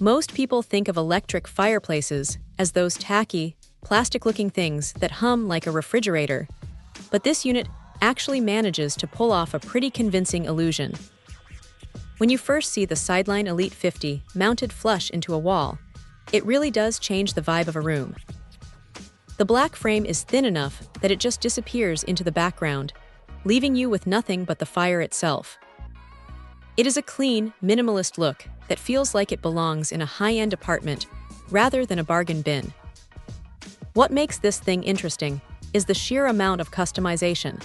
Most people think of electric fireplaces as those tacky, plastic-looking things that hum like a refrigerator, but this unit actually manages to pull off a pretty convincing illusion. When you first see the Sideline Elite 50 mounted flush into a wall, it really does change the vibe of a room. The black frame is thin enough that it just disappears into the background, leaving you with nothing but the fire itself. It is a clean, minimalist look that feels like it belongs in a high-end apartment rather than a bargain bin. What makes this thing interesting is the sheer amount of customization.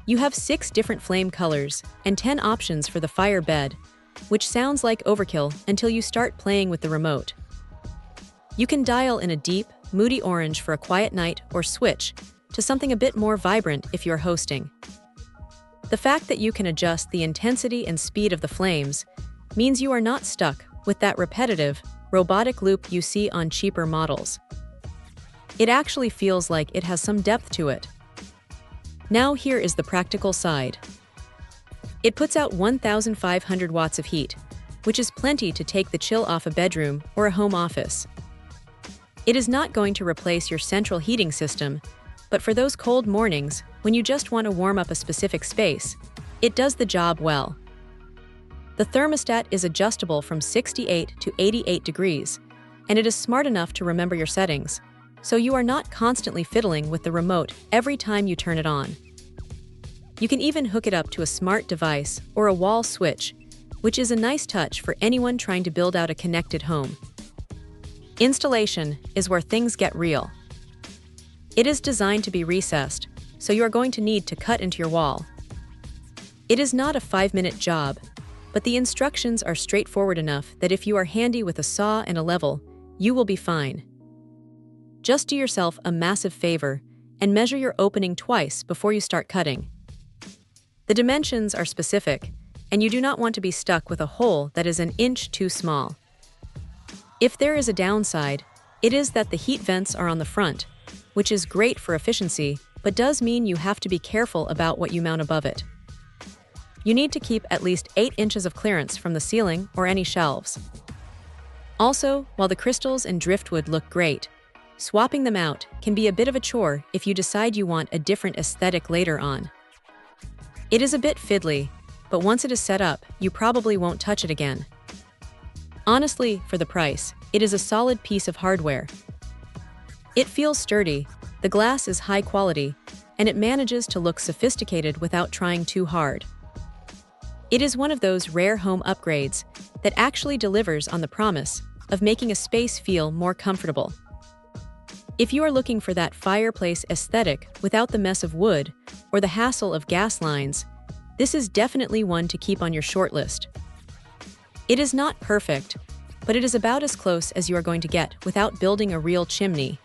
You have 6 different flame colors and 10 options for the fire bed, which sounds like overkill until you start playing with the remote. You can dial in a deep, moody orange for a quiet night or switch to something a bit more vibrant if you're hosting. The fact that you can adjust the intensity and speed of the flames means you are not stuck with that repetitive, robotic loop you see on cheaper models. It actually feels like it has some depth to it. Now here is the practical side. It puts out 1,500 watts of heat, which is plenty to take the chill off a bedroom or a home office. It is not going to replace your central heating system, but for those cold mornings when you just want to warm up a specific space, it does the job well. The thermostat is adjustable from 68 to 88 degrees, and it is smart enough to remember your settings, so you are not constantly fiddling with the remote every time you turn it on. You can even hook it up to a smart device or a wall switch, which is a nice touch for anyone trying to build out a connected home. Installation is where things get real. It is designed to be recessed, so you are going to need to cut into your wall. It is not a 5-minute job, but the instructions are straightforward enough that if you are handy with a saw and a level, you will be fine. Just do yourself a massive favor and measure your opening twice before you start cutting. The dimensions are specific, and you do not want to be stuck with a hole that is an inch too small. If there is a downside, it is that the heat vents are on the front, which is great for efficiency, but does mean you have to be careful about what you mount above it. You need to keep at least 8 inches of clearance from the ceiling or any shelves. Also, while the crystals and driftwood look great, swapping them out can be a bit of a chore if you decide you want a different aesthetic later on. It is a bit fiddly, but once it is set up, you probably won't touch it again. Honestly, for the price, it is a solid piece of hardware. It feels sturdy, the glass is high quality, and it manages to look sophisticated without trying too hard. It is one of those rare home upgrades that actually delivers on the promise of making a space feel more comfortable. If you are looking for that fireplace aesthetic without the mess of wood or the hassle of gas lines, this is definitely one to keep on your shortlist. It is not perfect, but it is about as close as you are going to get without building a real chimney.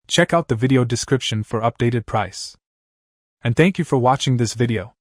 Check out the video description for updated price. And thank you for watching this video.